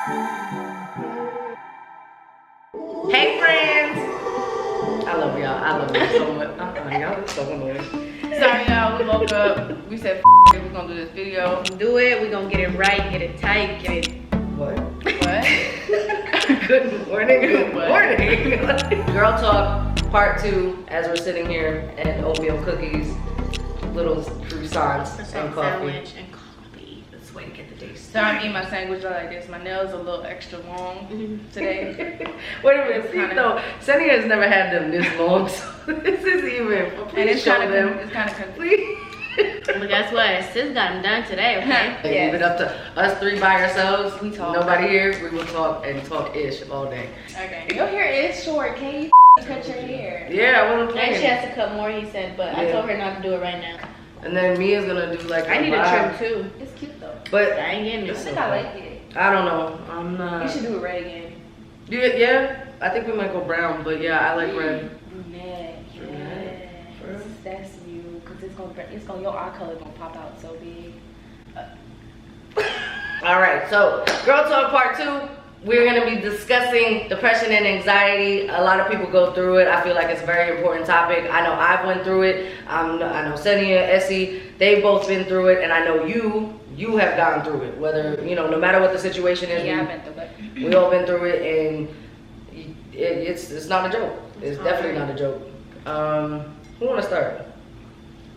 Hey friends! I love y'all. I love you so much. Y'all look so annoying. Sorry y'all, we woke up. We said it, we're gonna do this video. Do it. We're gonna get it right, get it tight, get it. What? What? Good morning, good morning. Girl Talk Part 2 as we're sitting here at oatmeal cookies, little croissants and coffee. Sandwich and coffee. That's the way to get the day So started. I'm eating my sandwich like this. My nails are a little extra long today. Wait a minute, It's see kinda- though, Senia has never had them this long, so this is even. And Please it's show kind them. of confusing. Please. But guess what? Sis got them done today, okay? Leave it up to us three by ourselves. We talk. Nobody here. We will talk and talk-ish all day. Okay. Your hair is short. Can you cut your hair? Yeah, I wasn't And she playing. has to cut more, he said, but I Yeah. told her not to do it right now. And then Mia's gonna do like I need a vibe. trim too. It's cute though. But I ain't getting I it. think I like it. I don't know. I'm not. You should do it red again. Yeah, I think we might go brown, but yeah, I like red. Brunette. Brunette. Yes. That's you. Cause it's gonna your eye color gonna pop out so big. All right, so Girl Talk Part 2. We're gonna be discussing depression and anxiety. A lot of people go through it. I feel like it's a very important topic. I know I've went through it. I know Senia, Essy, they've both been through it, and I know you have gone through it. Whether no matter what the situation is, Yeah, I've been through it. we all been through it, and it's not a joke. It's definitely not a joke. Who wanna start?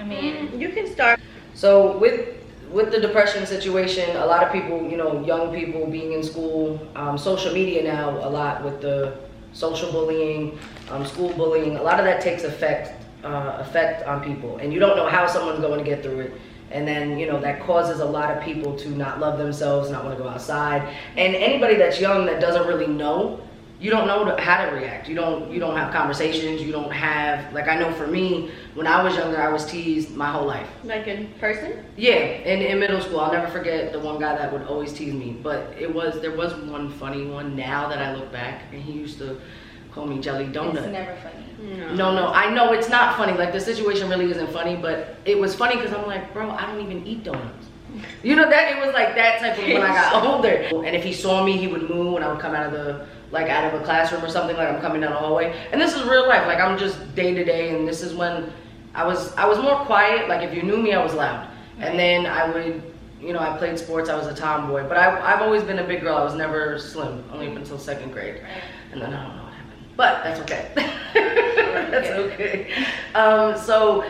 I mean, You can start. So with the depression situation, a lot of people, young people being in school, social media now a lot with the social bullying, school bullying, a lot of that takes effect on people, and you don't know how someone's going to get through it. And then, that causes a lot of people to not love themselves, not want to go outside. And anybody that's young that doesn't really know, you don't know how to react. You don't have conversations. You don't have, like, I know for me, when I was younger, I was teased my whole life. Like in person? Yeah, in middle school, I'll never forget the one guy that would always tease me. But there was one funny one now that I look back, and he used to call me Jelly Donut. it's never funny. No, I know it's not funny. Like, the situation really isn't funny, but it was funny because I'm like, bro, I don't even eat donuts. That it was like that type of when I got older. And if he saw me, he would moo when I would come out of a classroom or something, like I'm coming down the hallway. And this is real life. Like, I'm just day to day, and this is when I was more quiet. Like, if you knew me, I was loud. And then I would, I played sports. I was a tomboy, but I've always been a big girl. I was never slim, only up until 2nd grade. And then I don't know what happened, but that's okay. That's okay. So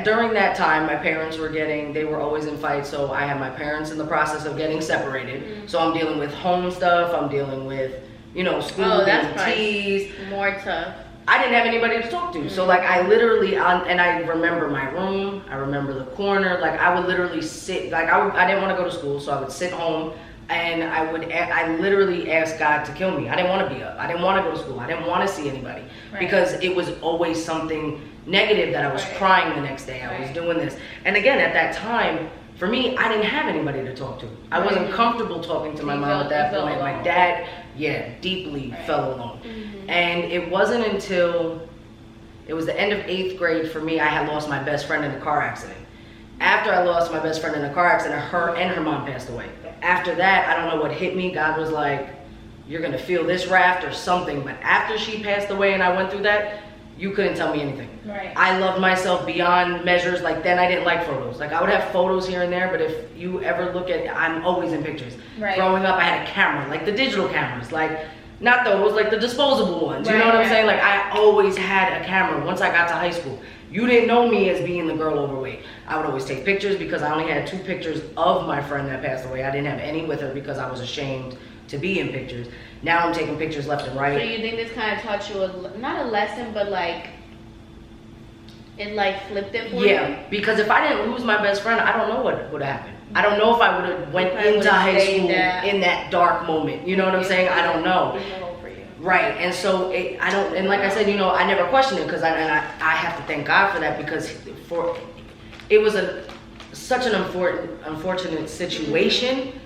during that time, my parents they were always in fights. So I had my parents in the process of getting separated. So I'm dealing with home stuff. I'm dealing with, school being teased. More tough. I didn't have anybody to talk to. So like I literally, and I remember my room, I remember the corner, like I would literally sit, like I didn't want to go to school, so I would sit home and I literally asked God to kill me. I didn't want to be up. I didn't want to go to school. I didn't want to see anybody because it was always something negative that I was crying the next day. I was doing this. And again, at that time, for me, I didn't have anybody to talk to. I wasn't comfortable talking to my mom at that point. My dad, deeply fell alone. And it wasn't until it was the end of 8th grade for me, I had lost my best friend in a car accident. After I lost my best friend in a car accident, her and her mom passed away. After that, I don't know what hit me. God was like, you're gonna feel this raft or something. But after she passed away and I went through that, you couldn't tell me anything. Right. I loved myself beyond measures. Like, then I didn't like photos. Like, I would have photos here and there, but if you ever look at, I'm always in pictures. Right. Growing up, I had a camera, like the digital cameras, like not those, like the disposable ones. You know what I'm saying? Like, I always had a camera once I got to high school. You didn't know me as being the girl overweight. I would always take pictures because I only had 2 pictures of my friend that passed away. I didn't have any with her because I was ashamed to be in pictures. Now I'm taking pictures left and right. So you think this kind of taught you not a lesson, but like it like flipped it for you? Yeah, because if I didn't lose my best friend, I don't know what would have happened. I don't know if I would have went into high school in that dark moment. You know what I'm saying? I don't know. Right, and so and like I said, I never questioned it because I have to thank God for that because it was such an unfortunate situation,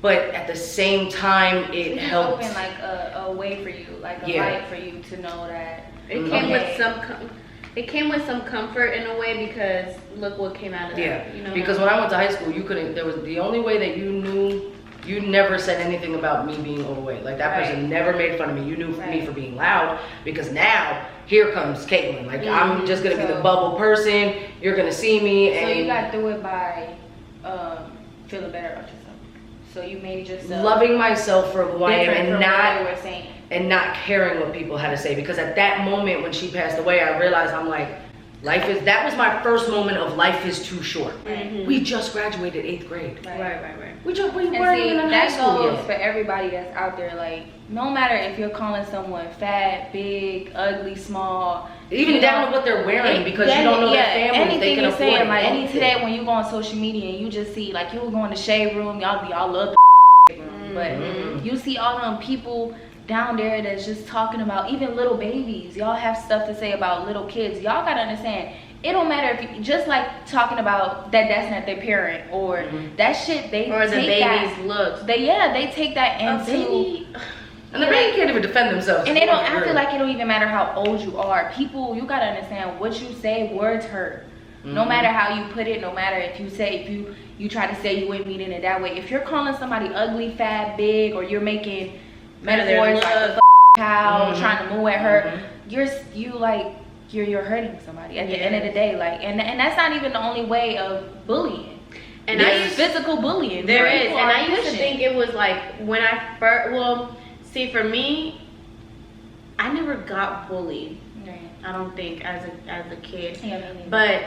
but at the same time it helped. Open like a way for you, like a light for you to know that it came with some. It came with some comfort in a way because look what came out of that. Yeah, because when I went to high school, you couldn't. There was the only way that you knew You never said anything about me being overweight. Like that person never made fun of me. You knew me for being loud, because now here comes Caitlin. Like I'm just gonna be the bubble person. You're gonna see me. And so you got through it by feeling better about yourself. So you made yourself loving myself for who I am, and not caring what people had to say. Because at that moment when she passed away, I realized that was my first moment of life is too short. We just graduated 8th grade. Right. We weren't even in high school goes yet. for everybody that's out there. Like, no matter if you're calling someone fat, big, ugly, small, even down to what they're wearing, because you don't know their family. Anything they can you're afford saying, like anything. today when you go on social media and you just see, like, you will go in the shade room, y'all love the room, but you see all them people down there that's just talking about even little babies. Y'all have stuff to say about little kids. Y'all gotta understand, it don't matter if you just like talking about that's not their parent or that shit. They or the take baby's looks. They take that into. And the baby can't even defend themselves. And they don't. I feel like it don't even matter how old you are. People, you gotta understand what you say. Words hurt. No matter how you put it. No matter if you try to say you ain't meaning it that way. If you're calling somebody ugly, fat, big, or you're making metaphors like a cow trying to moo at her, you're hurting somebody at the end of the day. Like, and that's not even the only way of bullying. And there's physical bullying. There is, and I used to think it was like when I first. Well, see, for me, I never got bullied. Right. I don't think as a kid, but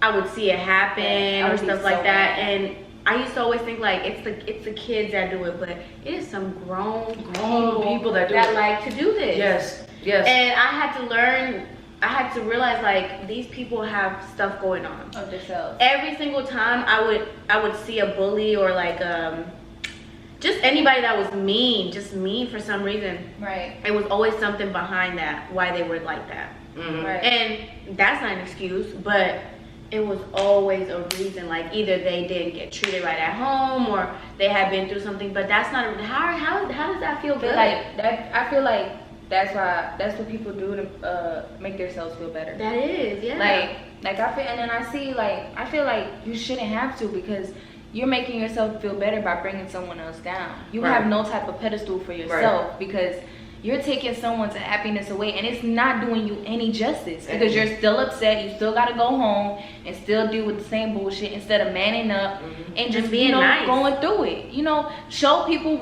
I would see it happen or stuff like that, and I used to always think like it's the kids that do it, but it is some grown people that like to do this. Yes. And I had to learn. I had to realize like these people have stuff going on of themselves. Every single time I would see a bully or like just anybody that was just mean for some reason. Right. It was always something behind that why they were like that. Right. And that's not an excuse, but it was always a reason. Like either they didn't get treated right at home or they had been through something. But that's not how does that feel good? I feel like that's what people do to make themselves feel better. That is, yeah. Like I feel, and then I feel like you shouldn't have to, because you're making yourself feel better by bringing someone else down. You have no type of pedestal for yourself because you're taking someone's happiness away, and it's not doing you any justice because you're still upset. You still got to go home and still deal with the same bullshit instead of manning up and just being nice. Going through it. Show people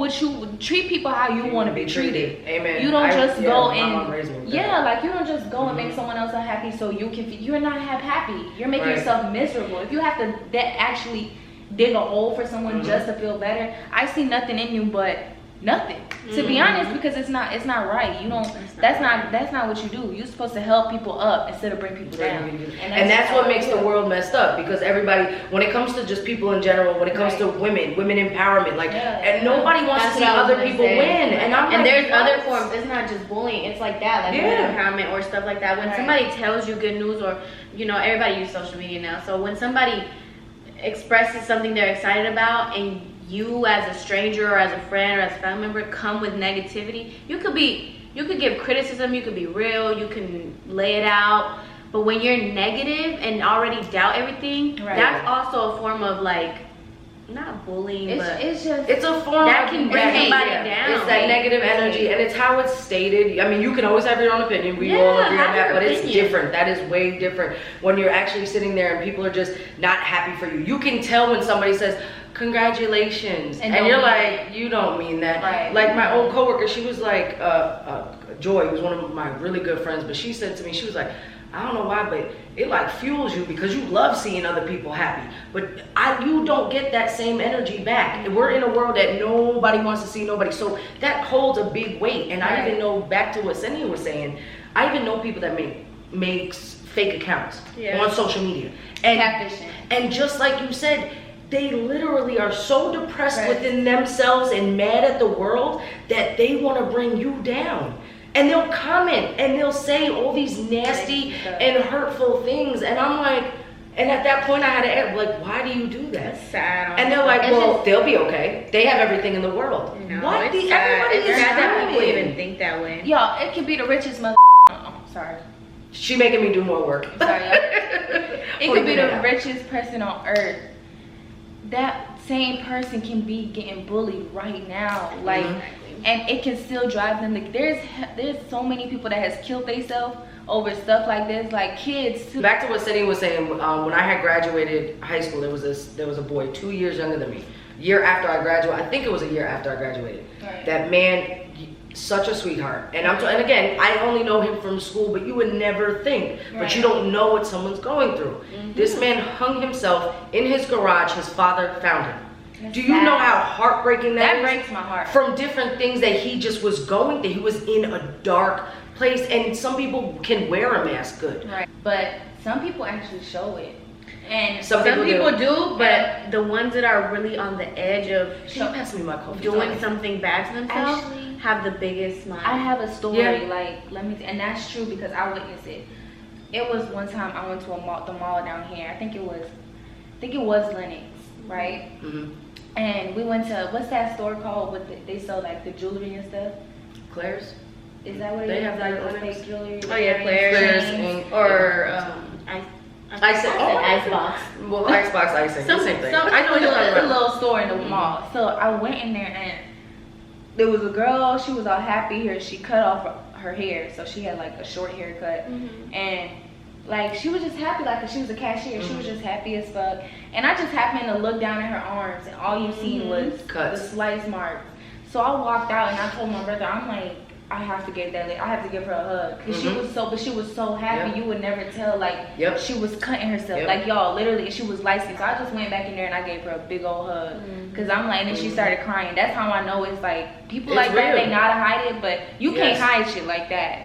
treat people how you want to be treated. Amen. You don't just go and you don't just go and make someone else unhappy so you're not happy. You're making yourself miserable. If you have to actually dig a hole for someone just to feel better, I see nothing in you but nothing, to be honest, because it's not right. You don't. That's not what you do. You're supposed to help people up instead of bring people down. And that's what makes the world messed up, because everybody, when it comes to just people in general, when it comes to women empowerment, and nobody wants to see other people win. And there's other forms. It's not just bullying. It's like that, like women empowerment or stuff like that. When somebody tells you good news, or everybody uses social media now. So when somebody expresses something they're excited about, and you as a stranger or as a friend or as a family member come with negativity, you could give criticism, you could be real, you can lay it out, but when you're negative and already doubt everything, that's also a form of like, not bullying, but it's a form that can bring somebody down. It's that negative energy, and it's how it's stated. I mean, you can always have your own opinion. We all agree on that, but it's different. That is way different when you're actually sitting there and people are just not happy for you. You can tell when somebody says congratulations, and you're like, you don't mean that. Right. Like my old coworker, she was like, Joy was one of my really good friends, but she said to me, she was like, I don't know why, but it like fuels you because you love seeing other people happy. But you don't get that same energy back. We're in a world that nobody wants to see nobody. So that holds a big weight. And I even know, back to what Senia was saying, I even know people that makes fake accounts on social media. And just like you said, they literally are so depressed within themselves and mad at the world that they want to bring you down. And they'll comment and they'll say all these nasty and hurtful things. And I'm like, and at that point I had to ask, like, why do you do that? That's sad. And they're like, well, they'll be okay. They have everything in the world. No, what? Everybody is sad that people even think that way. Y'all, it could be the richest mother. Sorry. She making me do more work. Sorry, y'all. It could be the richest person on earth. That same person can be getting bullied right now, like, and it can still drive them. Like, there's so many people that has killed themselves over stuff like this, like kids too. Back to what Senia was saying, when I had graduated high school, there was a boy 2 years younger than me. Year after I graduated, I think it was a year after I graduated. Right. That man, such a sweetheart. And and again, I only know him from school, but you would never think. Right. But you don't know what someone's going through. This man hung himself in his garage. His father found him. That's Do you know how heartbreaking that is? That breaks my heart. From different things that he just was going through. He was in a dark place, and some people can wear a mask good. Right. But some people actually show it. And some people do, but the ones that are really on the edge of pass me my coffee, doing something bad to themselves have the biggest smile. I have a story, like, and that's true because I witnessed it. It was one time I went to the mall down here. I think it was Lennox, right? And we went to, what's that store called with they sell like the jewelry and stuff? Claire's. Is that what it is? They have like that fake jewelry? Oh yeah, Claire's or I said Icebox. Well, Icebox icing, the same thing. I know it's a little store in the mall. So I went in there and there was a girl. She was all happy here. She cut off her hair, so she had like a short haircut, and like she was just happy, like she was a cashier. She was just happy as fuck. And I just happened to look down at her arms, and all you seen was cuts, the slice marks. So I walked out and I told my brother, I'm like, I have to give her a hug, because she was so happy. You would never tell, like, she was cutting herself, like, y'all, literally, she was light skinned. So I just went back in there and I gave her a big old hug, because I'm like, and then she started crying. That's how I know it's like people like that, they know how to hide it, but you can't hide shit like that.